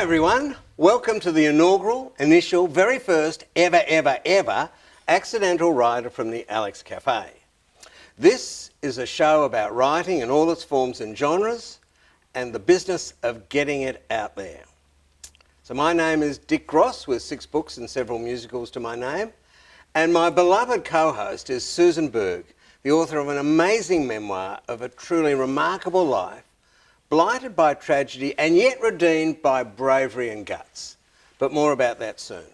everyone, welcome to the initial, very first ever accidental writer from the Alex Cafe. This is a show about writing in all its forms and genres and the business of getting it out there. So my name is Dick Gross with 6 books and several musicals to my name, and my beloved co-host is Susan Berg, the author of an amazing memoir of a truly remarkable life, blighted by tragedy and yet redeemed by bravery and guts. But more about that soon.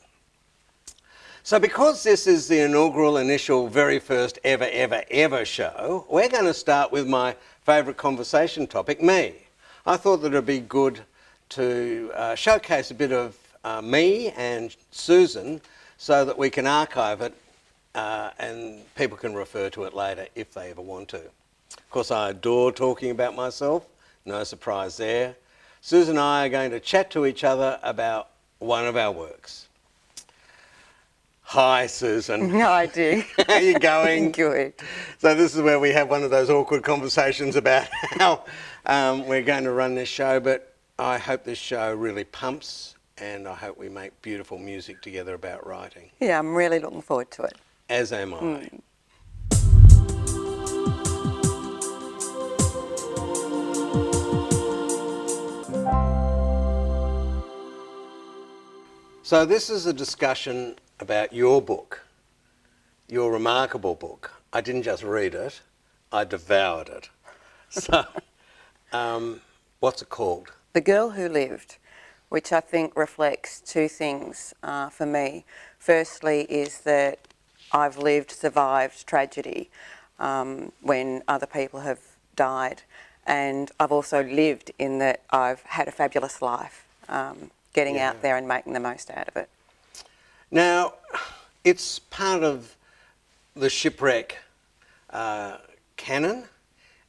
So because this is the initial, very first ever show, we're going to start with my favourite conversation topic, me. I thought that it would be good to showcase a bit of me and Susan so that we can archive it and people can refer to it later if they ever want to. Of course, I adore talking about myself. No surprise there. Susan and I are going to chat to each other about one of our works. Hi, Susan. Hi, Dick. How are you going? Good. So this is where we have one of those awkward conversations about how we're going to run this show, but I hope this show really pumps and I hope we make beautiful music together about writing. Yeah, I'm really looking forward to it. As am I. So this is a discussion about your book, your remarkable book. I didn't just read it, I devoured it. So, what's it called? The Girl Who Lived, which I think reflects 2 things for me. Firstly is that I've survived tragedy when other people have died, and I've also lived in that I've had a fabulous life. Getting out there and making the most out of it. Now, it's part of the shipwreck canon,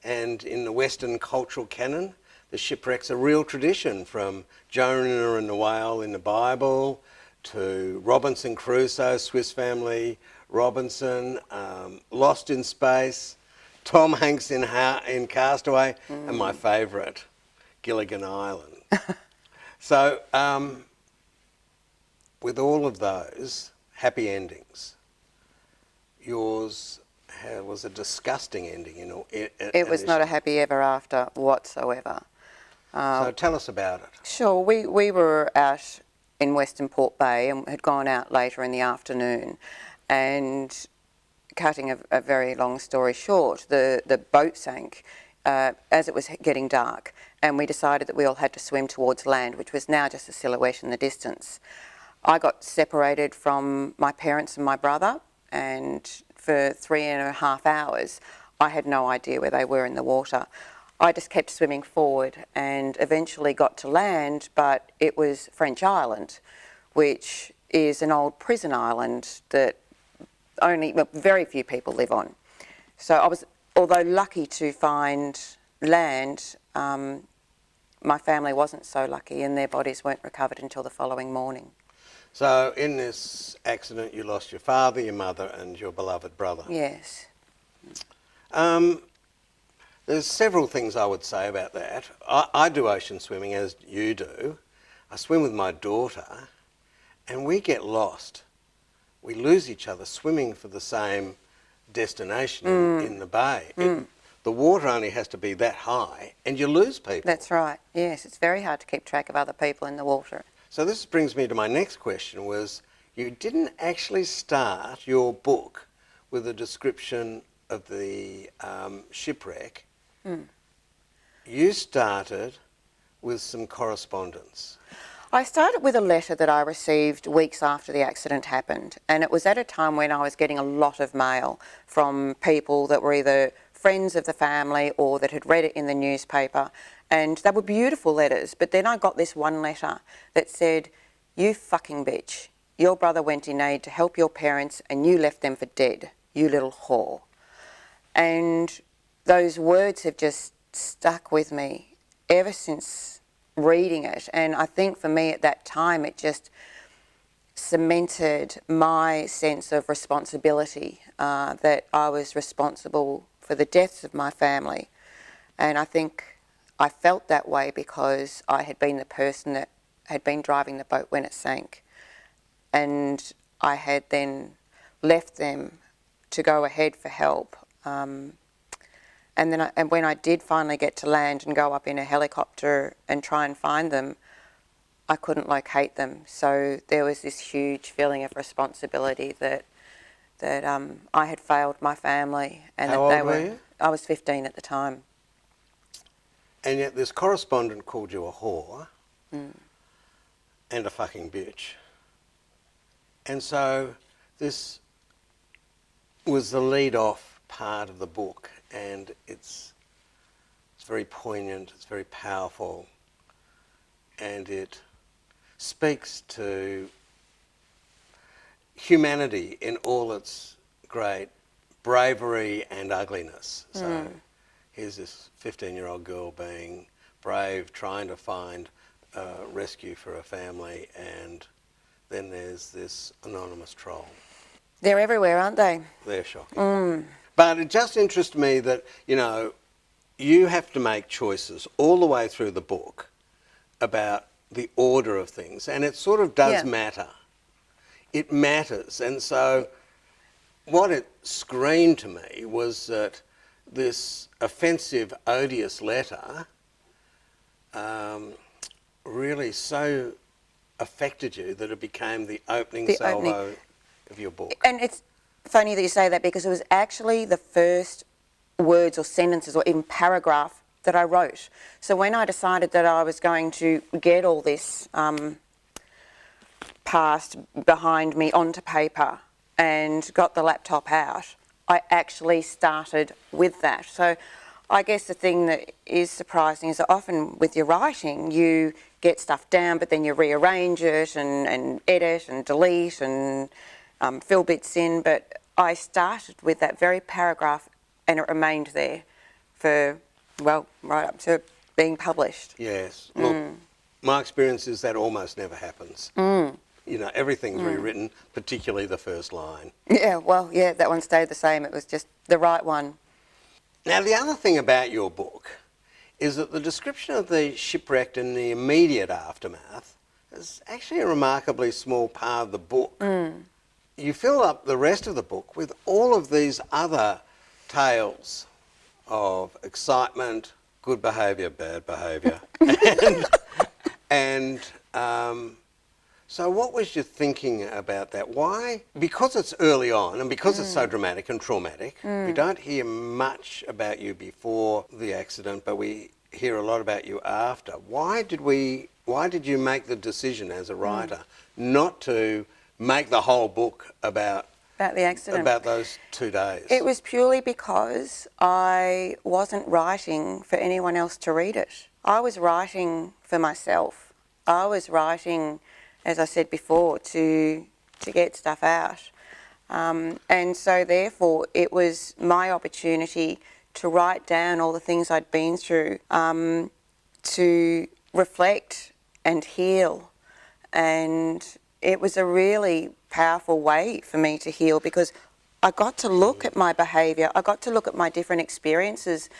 and in the Western cultural canon, the shipwreck's a real tradition, from Jonah and the whale in the Bible to Robinson Crusoe, Swiss Family Robinson, Lost in Space, Tom Hanks in Castaway, and my favourite, Gilligan Island. So, with all of those happy endings, yours was a disgusting ending. It was not a happy ever after whatsoever. So tell us about it. Sure, we were out in Western Port Bay and had gone out later in the afternoon, and cutting a very long story short, the boat sank as it was getting dark, and we decided that we all had to swim towards land, which was now just a silhouette in the distance. I got separated from my parents and my brother, and for 3.5 hours I had no idea where they were in the water. I just kept swimming forward and eventually got to land, but it was French Island, which is an old prison island that very few people live on. So I was, although lucky to find land, my family wasn't so lucky, and their bodies weren't recovered until the following morning. So in this accident you lost your father, your mother and your beloved brother. Yes. There's several things I would say about that. I do ocean swimming, as you do. I swim with my daughter and we get lost. We lose each other swimming for the same destination in the bay. The water only has to be that high and you lose people. That's right, yes. It's very hard to keep track of other people in the water. So this brings me to my next question, was you didn't actually start your book with a description of the shipwreck. You started with some correspondence. I started with a letter that I received weeks after the accident happened, and it was at a time when I was getting a lot of mail from people that were either friends of the family or that had read it in the newspaper, and they were beautiful letters. But then I got this one letter that said, "You fucking bitch, your brother went in aid to help your parents and you left them for dead, you little whore." And those words have just stuck with me ever since reading it, and I think for me at that time it just cemented my sense of responsibility, that I was responsible for the deaths of my family. And I think I felt that way because I had been the person that had been driving the boat when it sank. And I had then left them to go ahead for help. And when I did finally get to land and go up in a helicopter and try and find them, I couldn't locate them. So there was this huge feeling of responsibility that I had failed my family. And How that old were you? I was 15 at the time. And yet this correspondent called you a whore and a fucking bitch. And so this was the lead-off part of the book, and it's very poignant, it's very powerful, and it speaks to humanity in all its great bravery and ugliness. So here's this 15-year-old girl being brave, trying to find rescue for her family, and then there's this anonymous troll. They're everywhere, aren't they? They're shocking. But it just interests me that, you know, you have to make choices all the way through the book about the order of things, and it sort of does matter. It matters. And so what it screamed to me was that this offensive, odious letter really so affected you that it became the opening salvo of your book. And it's funny that you say that, because it was actually the first words or sentences or even paragraph that I wrote. So when I decided that I was going to get all this past behind me onto paper and got the laptop out, I actually started with that. So I guess the thing that is surprising is that often with your writing you get stuff down, but then you rearrange it and edit and delete and fill bits in. But I started with that very paragraph and it remained there for, well, right up to being published. Yes. Look, my experience is that almost never happens. You know, everything's rewritten, particularly the first line. Yeah, well, yeah, that one stayed the same. It was just the right one. Now, the other thing about your book is that the description of the shipwreck and the immediate aftermath is actually a remarkably small part of the book. You fill up the rest of the book with all of these other tales of excitement, good behaviour, bad behaviour, and so what was your thinking about that? Why? Because it's early on and because it's so dramatic and traumatic, we don't hear much about you before the accident, but we hear a lot about you after. Why did you make the decision as a writer not to make the whole book about the accident, about those 2 days? It was purely because I wasn't writing for anyone else to read it. I was writing for myself. I was writing, as I said before, to get stuff out. And so therefore it was my opportunity to write down all the things I'd been through, to reflect and heal. And it was a really powerful way for me to heal, because I got to look at my behaviour, I got to look at my different experiences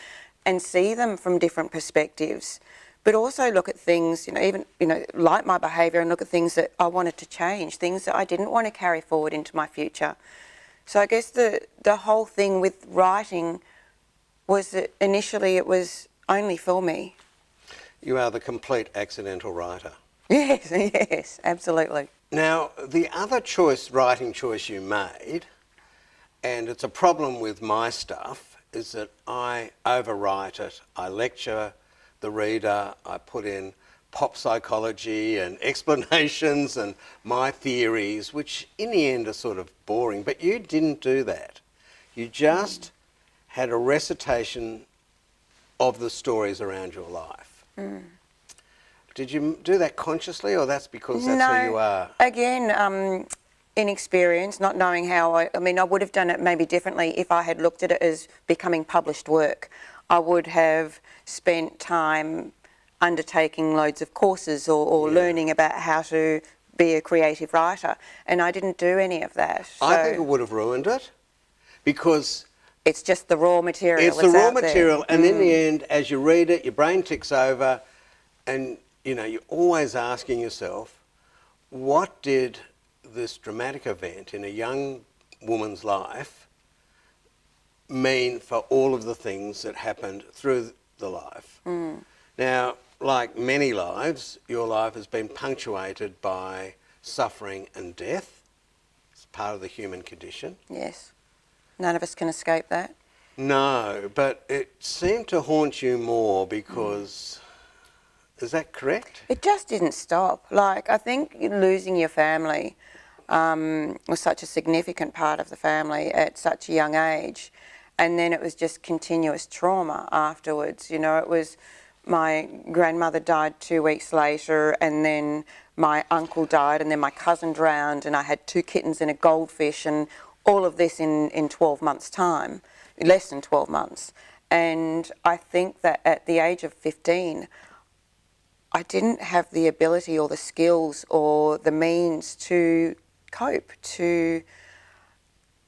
and see them from different perspectives, but also look at things, like my behaviour, and look at things that I wanted to change, things that I didn't want to carry forward into my future. So I guess the whole thing with writing was that initially it was only for me. You are the complete accidental writer. Yes, yes, absolutely. Now, the other writing choice you made, and it's a problem with my stuff, is that I overwrite it. I lecture the reader, I put in pop psychology and explanations and my theories, which in the end are sort of boring, but you didn't do that. You just had a recitation of the stories around your life. Did you do that consciously, or that's because that's who you are? Again, inexperience, not knowing how I would have done it maybe differently if I had looked at it as becoming published work. I would have spent time undertaking loads of courses or learning about how to be a creative writer, and I didn't do any of that. So I think it would have ruined it, because it's just the raw material. It's the raw material, and in the end, as you read it, your brain ticks over, and you know, you're always asking yourself, what did this dramatic event in a young woman's life mean for all of the things that happened through the life? Now, like many lives, your life has been punctuated by suffering and death. It's part of the human condition. Yes. None of us can escape that. No, but it seemed to haunt you more because, is that correct? It just didn't stop. Like, I think losing your family was such a significant part of the family at such a young age. And then it was just continuous trauma afterwards. You know, it was my grandmother died 2 weeks later, and then my uncle died, and then my cousin drowned, and I had 2 kittens and a goldfish, and all of this in 12 months' time, less than 12 months. And I think that at the age of 15, I didn't have the ability or the skills or the means to cope, to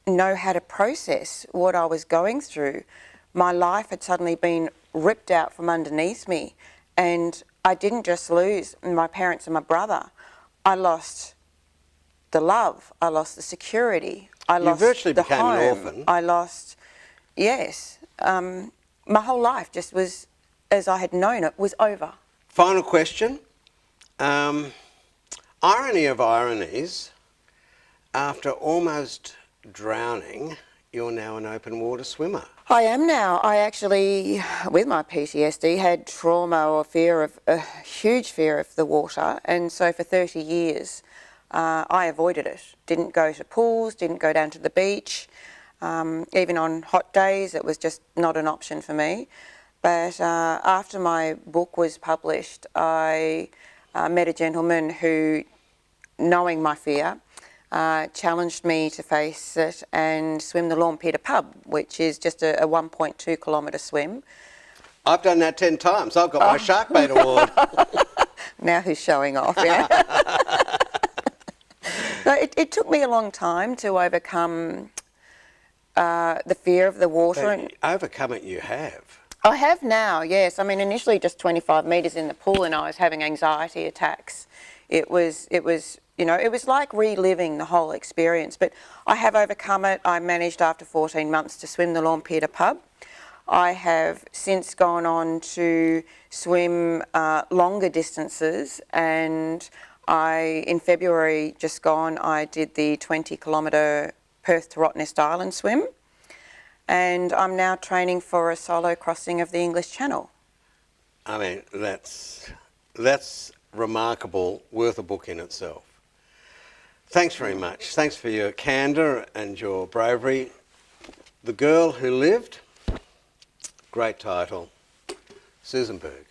know how to process what I was going through. My life had suddenly been ripped out from underneath me, and I didn't just lose my parents and my brother. I lost the love, I lost the security, I lost the home. You virtually became an orphan. I lost, yes. My whole life just was, as I had known it, was over. Final question. Irony of ironies, after almost drowning, you're now an open water swimmer. I am now. I actually, with my PTSD, had trauma or a huge fear of the water, and so for 30 years I avoided it. Didn't go to pools, didn't go down to the beach. Even on hot days, it was just not an option for me. But after my book was published, I met a gentleman who, knowing my fear, challenged me to face it and swim the Lawn Peter pub, which is just a 1.2 kilometre swim. I've done that 10 times. I've got my Shark Bait award. Now who's showing off, yeah? No, it took me a long time to overcome the fear of the water. But overcome it you have. I have now, yes. I mean, initially just 25 metres in the pool and I was having anxiety attacks. It was, you know, it was like reliving the whole experience, but I have overcome it. I managed after 14 months to swim the Lawn Peter pub. I have since gone on to swim longer distances, and in February just gone, I did the 20 kilometre Perth to Rottnest Island swim, and I'm now training for a solo crossing of the English Channel. I mean, that's remarkable, worth a book in itself. Thanks very much. Thanks for your candour and your bravery. The Girl Who Lived, great title, Susan Berg.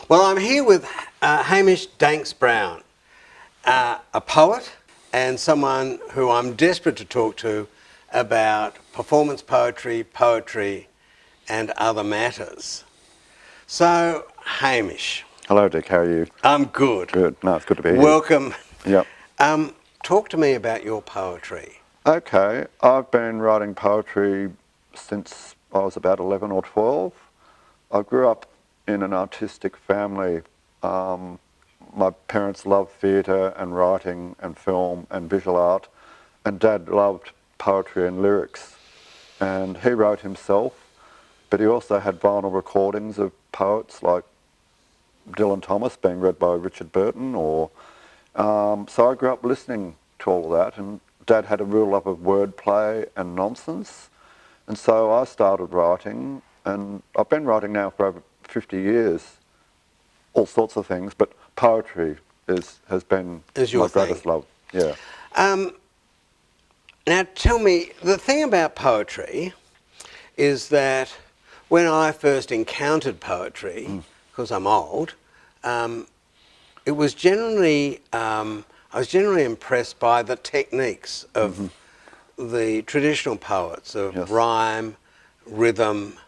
Well, I'm here with Hamish Danks Brown, a poet and someone who I'm desperate to talk to about performance poetry, poetry and other matters. So, Hamish. Hello, Dick. How are you? I'm good. Good. No, it's good to be here. Welcome. Yep. Talk to me about your poetry. Okay. I've been writing poetry since I was about 11 or 12. I grew up in an artistic family. My parents loved theatre and writing and film and visual art, and Dad loved poetry and lyrics. And he wrote himself, but he also had vinyl recordings of poets like Dylan Thomas being read by Richard Burton, or so I grew up listening to all of that, and Dad had a real love of wordplay and nonsense, and so I started writing, and I've been writing now for over 50 years, all sorts of things, but poetry has been my greatest love. Yeah. Now tell me, the thing about poetry is that when I first encountered poetry, because I'm old, it was generally, I was generally impressed by the techniques of the traditional poets, of rhyme, rhythm,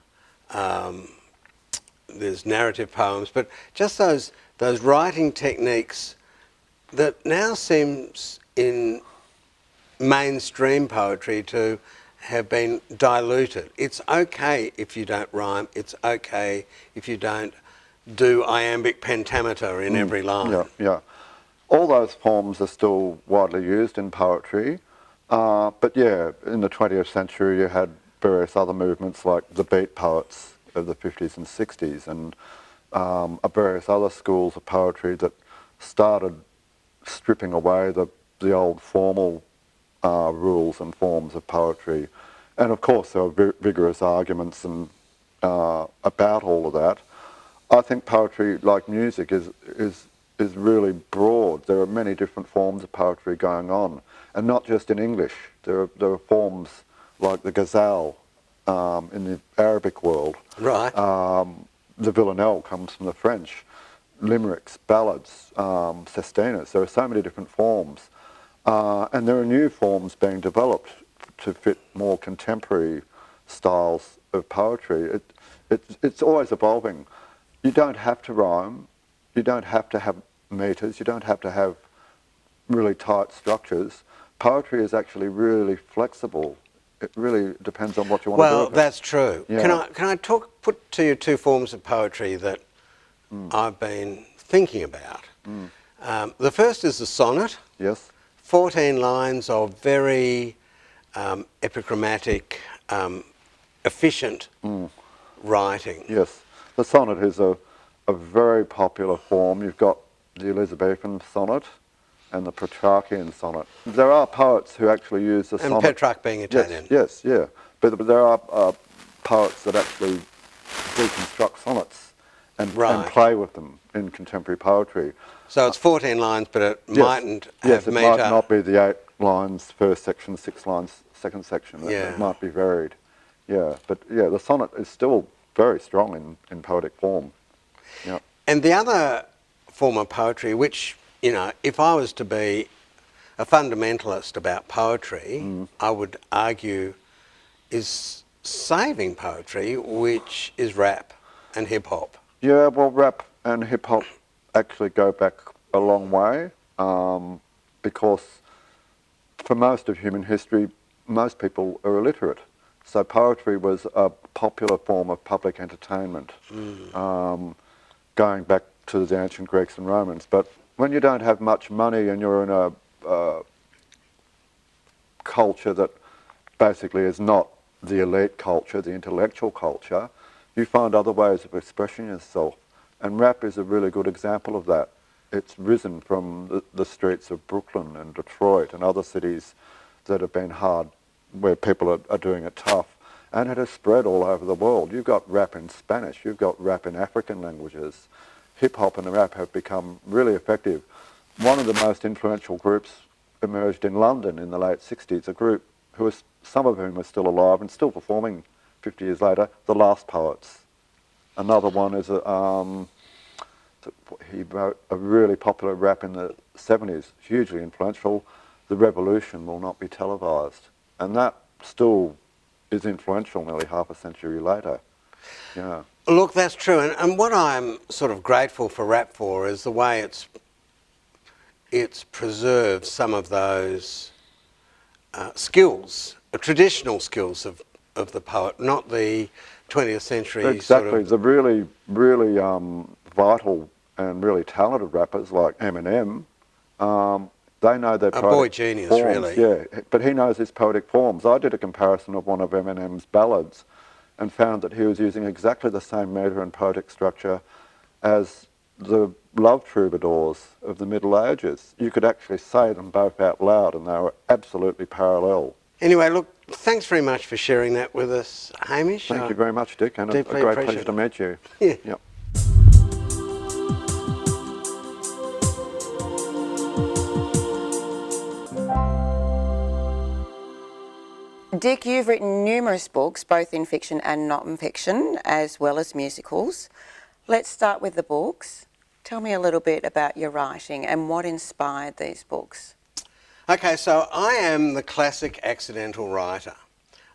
there's narrative poems, but just those writing techniques that now seems in mainstream poetry to have been diluted. It's okay if you don't rhyme, it's okay if you don't do iambic pentameter in every line. Yeah, yeah. All those forms are still widely used in poetry, but yeah, in the 20th century you had various other movements like the beat poets of the 50s and 60s, and various other schools of poetry that started stripping away the old formal rules and forms of poetry. And of course there were vigorous arguments and about all of that. I think poetry, like music, is really broad. There are many different forms of poetry going on, and not just in English. There are forms like the ghazal in the Arabic world. Right. The villanelle comes from the French. Limericks, ballads, sestinas. There are so many different forms. And there are new forms being developed to fit more contemporary styles of poetry. It's always evolving. You don't have to rhyme, you don't have to have metres, you don't have to have really tight structures. Poetry is actually really flexible. It really depends on what you want to do. Well, that's true. Yeah. Can I put to you two forms of poetry that I've been thinking about? The first is the sonnet. Yes. 14 lines of very epigrammatic, efficient writing. Yes. The sonnet is a very popular form. You've got the Elizabethan sonnet and the Petrarchian sonnet. There are poets who actually use the sonnet. And Petrarch being Italian. Yes, yeah. But there are poets that actually deconstruct sonnets and play with them in contemporary poetry. So it's 14 lines, but it mightn't have metre. Yes, it might not be the 8 lines first section, 6 lines second section. Yeah. It might be varied. Yeah, but yeah, the sonnet is still very strong in poetic form. Yeah. And the other form of poetry, which, you know, if I was to be a fundamentalist about poetry, I would argue is saving poetry, which is rap and hip-hop. Yeah, well, rap and hip-hop actually go back a long way because for most of human history, most people are illiterate. So poetry was a popular form of public entertainment, going back to the ancient Greeks and Romans. But when you don't have much money and you're in a culture that basically is not the elite culture, the intellectual culture, you find other ways of expressing yourself. And rap is a really good example of that. It's risen from the streets of Brooklyn and Detroit and other cities that have been hard, where people are doing it tough. And it has spread all over the world. You've got rap in Spanish, you've got rap in African languages. Hip-hop and rap have become really effective. One of the most influential groups emerged in London in the late 60s, a group some of whom are still alive and still performing 50 years later, the Last Poets. Another one is he wrote a really popular rap in the 70s, hugely influential, The Revolution Will Not Be Televised. And that still is influential nearly half a century later. Yeah. Look, that's true. And what I'm sort of grateful for rap for is the way it's preserved some of those skills, traditional skills of the poet, not the 20th century Exactly, sort of... the really, really vital and really talented rappers like Eminem, they know their A poetic boy genius, forms. really. Yeah, but he knows his poetic forms. I did a comparison of one of Eminem's ballads and found that he was using exactly the same metre and poetic structure as the love troubadours of the Middle Ages. You could actually say them both out loud, and they were absolutely parallel. Anyway, look, thanks very much for sharing that with us, Hamish. Thank you very much, Dick, and a deeply great appreciate pleasure to meet you. Yeah. Yep. Dick, you've written numerous books, both in fiction and non-fiction, as well as musicals. Let's start with the books. Tell me a little bit about your writing and what inspired these books. Okay, so I am the classic accidental writer.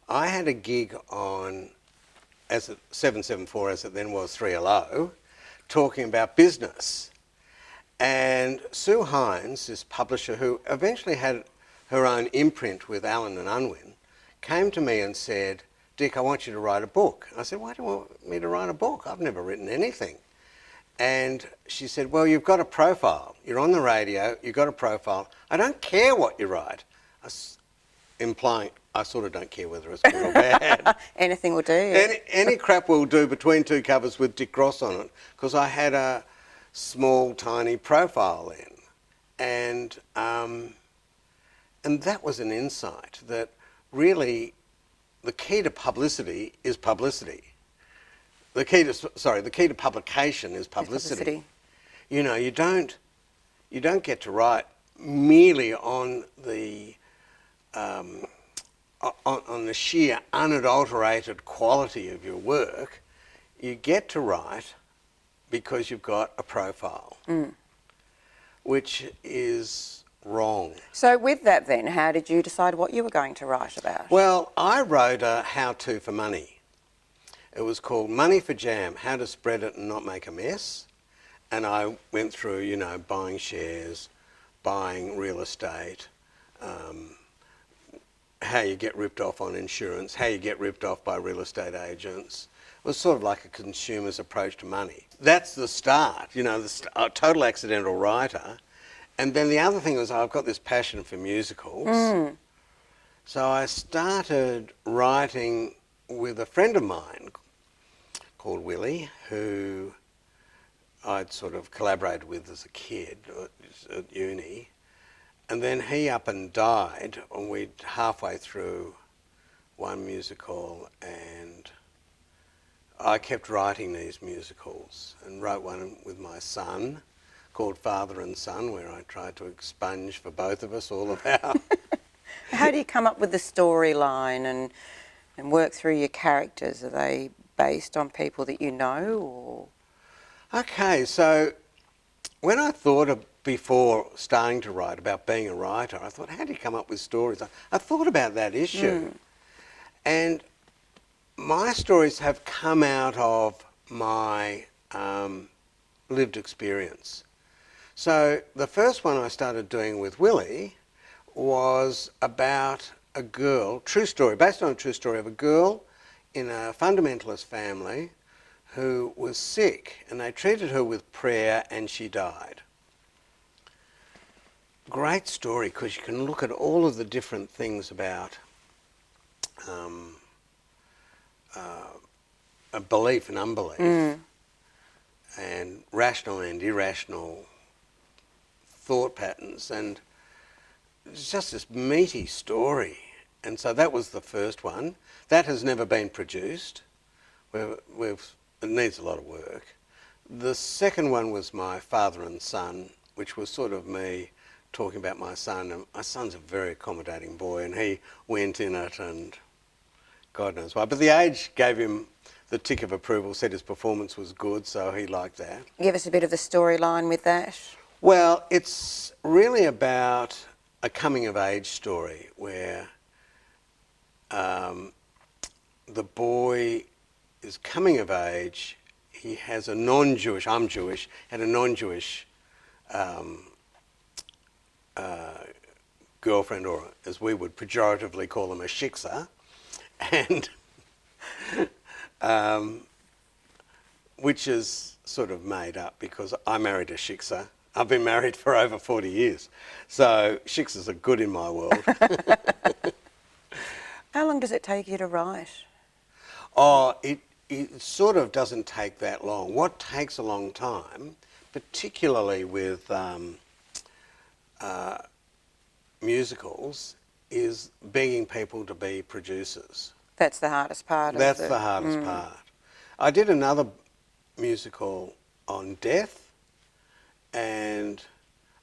I had a gig on, as it 774 as it then was 3LO, talking about business. And Sue Hines, this publisher who eventually had her own imprint with Allen and Unwin, came to me and said, Dick, I want you to write a book. I said, why do you want me to write a book? I've never written anything. And she said, well, you've got a profile. You're on the radio, you've got a profile. I don't care what you write. Implying I sort of don't care whether it's good or bad. Anything will do. Any crap will do between two covers with Dick Ross on it, because I had a small, tiny profile then. And that was an insight that really the key to publicity is publicity. The key to publication is publicity. You know, you don't get to write merely on the on the sheer unadulterated quality of your work. You get to write because you've got a profile, which is wrong. So with that then, how did you decide what you were going to write about? Well, I wrote a how-to for money. It was called Money for Jam, How to Spread It and Not Make a Mess. And I went through, you know, buying shares, buying real estate, how you get ripped off on insurance, how you get ripped off by real estate agents. It was sort of like a consumer's approach to money. That's the start, you know, a total accidental writer. And then the other thing was I've got this passion for musicals. So I started writing with a friend of mine called Willie, who I'd sort of collaborated with as a kid at uni. And then he up and died, and we'd halfway through one musical, and I kept writing these musicals and wrote one with my son called Father and Son, where I tried to expunge for both of us all of our... How do you come up with the storyline and work through your characters? Are they based on people that you know, or...? Okay, so when I thought of, before starting to write, about being a writer, I thought, how do you come up with stories? I thought about that issue. And my stories have come out of my lived experience. So the first one I started doing with Willie was about a girl, true story, based on a true story of a girl in a fundamentalist family who was sick, and they treated her with prayer and she died. Great story, because you can look at all of the different things about a belief and unbelief, and rational and irrational thought patterns, and it's just this meaty story. And so that was the first one. That has never been produced. It needs a lot of work. The second one was my Father and Son, which was sort of me talking about my son. And my son's a very accommodating boy, and he went in it, and God knows why. But the age gave him the tick of approval, said his performance was good, so he liked that. Give us a bit of the storyline with that. Well, it's really about a coming-of-age story where the boy is coming of age. He has a non-Jewish, I'm Jewish, had a non-Jewish girlfriend, or as we would pejoratively call them, a shiksa. And which is sort of made up because I married a Shiksa. I've been married for over 40 years. So Shiksas are good in my world. How long does it take you to write? Oh, it sort of doesn't take that long. What takes a long time, particularly with musicals, is begging people to be producers. That's the hardest part. That's the hardest part. I did another musical on death, and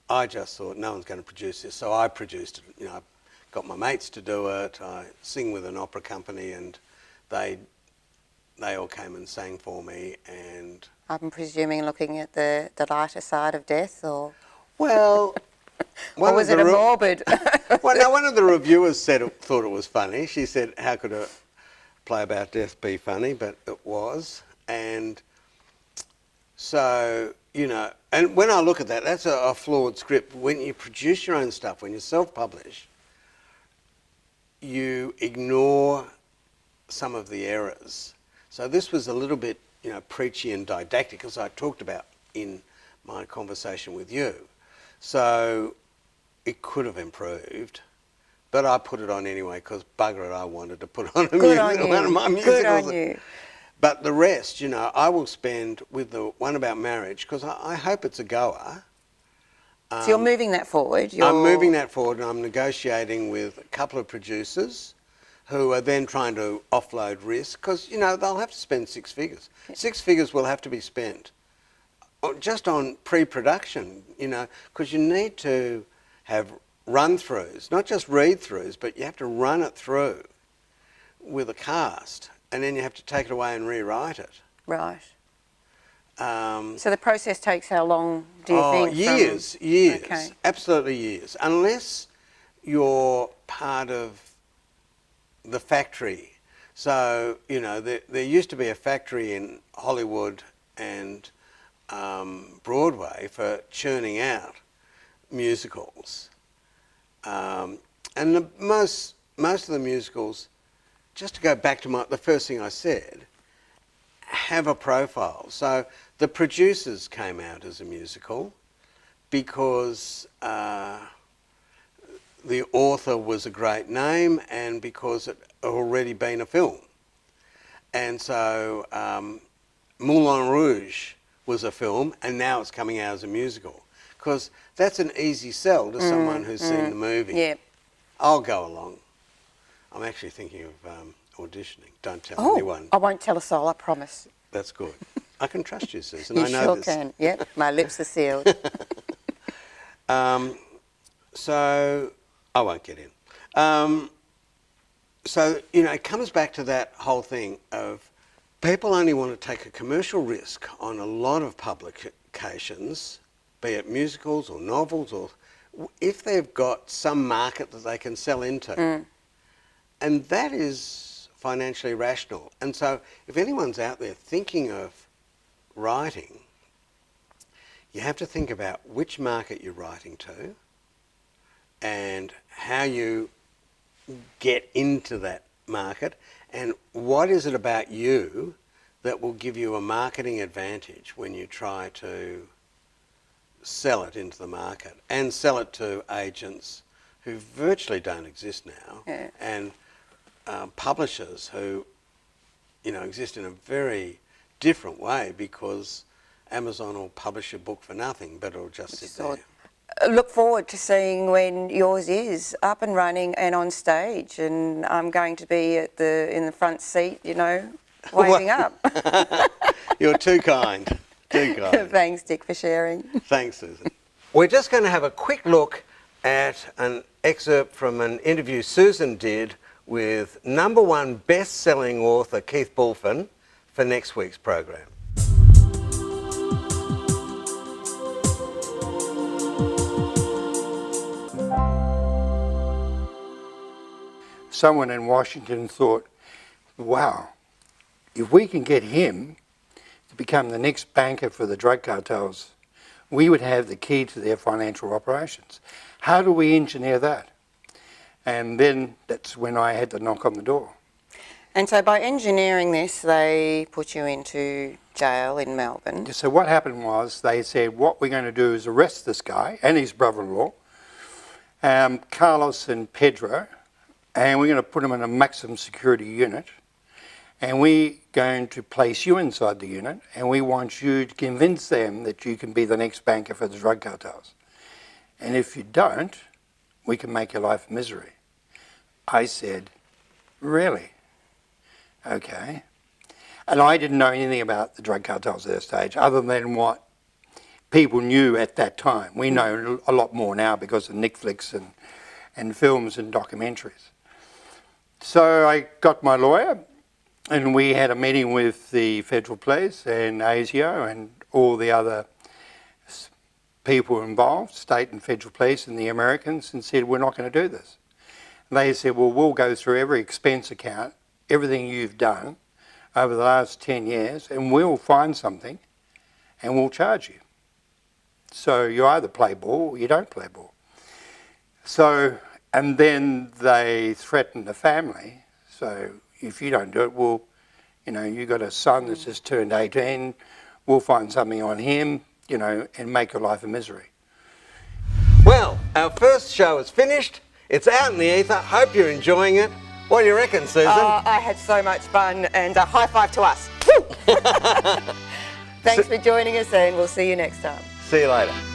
I just thought no one's going to produce this, so I produced it. You know, I got my mates to do it. I sing with an opera company, and they all came and sang for me. And I'm presuming looking at the lighter side of death, or well, or was it a morbid? Well, no, one of the reviewers thought it was funny. She said, "How could a play about death be funny?" But it was, and so you know. And when I look at that, that's a flawed script. When you produce your own stuff, when you self-publish, you ignore some of the errors. So this was a little bit, you know, preachy and didactic, as I talked about in my conversation with you. So it could have improved, but I put it on anyway because bugger it, I wanted to put on one of my musicals. Good on you. But the rest, you know, I will spend with the one about marriage because I hope it's a goer. So you're moving that forward? I'm moving that forward, and I'm negotiating with a couple of producers who are then trying to offload risk because, you know, they'll have to spend 6 figures. 6 figures will have to be spent just on pre-production, you know, because you need to have run-throughs, not just read-throughs, but you have to run it through with a cast, and then you have to take it away and rewrite it. Right. So the process takes how long, do you think? Years, Okay. Absolutely years. Unless you're part of the factory. So, you know, there used to be a factory in Hollywood and Broadway for churning out musicals. And most of the musicals, just to go back to the first thing I said, have a profile. So the producers came out as a musical because the author was a great name and because it had already been a film. And so Moulin Rouge was a film and now it's coming out as a musical because that's an easy sell to someone who's seen the movie. Yeah. I'll go along. I'm actually thinking of auditioning. Don't tell anyone. I won't tell a soul, I promise. That's good. I can trust you, Susan. You I know sure this. can. Yep, my lips are sealed. So I won't get in. So, you know, it comes back to that whole thing of people only want to take a commercial risk on a lot of publications, be it musicals or novels, or if they've got some market that they can sell into. And that is financially rational. And so if anyone's out there thinking of writing, you have to think about which market you're writing to and how you get into that market and what is it about you that will give you a marketing advantage when you try to sell it into the market and sell it to agents who virtually don't exist now. Yeah. And publishers who, you know, exist in a very different way because Amazon will publish your book for nothing, but it'll just sit there. Look forward to seeing when yours is up and running and on stage, and I'm going to be in the front seat, you know, waving up. You're too kind. Too kind. Thanks, Dick, for sharing. Thanks, Susan. We're just going to have a quick look at an excerpt from an interview Susan did with #1 best-selling author Keith Bulfin for next week's program. Someone in Washington thought, wow, if we can get him to become the next banker for the drug cartels, we would have the key to their financial operations. How do we engineer that? And then that's when I had to knock on the door. And so by engineering this, they put you into jail in Melbourne. So what happened was they said, what we're going to do is arrest this guy and his brother-in-law, Carlos and Pedro, and we're going to put them in a maximum security unit, and we're going to place you inside the unit, and we want you to convince them that you can be the next banker for the drug cartels. And if you don't, we can make your life a misery. I said, really? Okay. And I didn't know anything about the drug cartels at that stage, other than what people knew at that time. We know a lot more now because of Netflix and films and documentaries. So I got my lawyer, and we had a meeting with the Federal Police and ASIO and all the other people involved, state and federal police and the Americans, and said, we're not going to do this. And they said, well, we'll go through every expense account, everything you've done over the last 10 years, and we'll find something and we'll charge you. So you either play ball or you don't play ball. So, and then they threatened the family. So if you don't do it, well, you know, you got a son that's just turned 18, we'll find something on him, you know, and make your life a misery. Well, our first show is finished. It's out in the ether. Hope you're enjoying it. What do you reckon, Susan? I had so much fun, and a high five to us. Thanks for joining us, and we'll see you next time. See you later.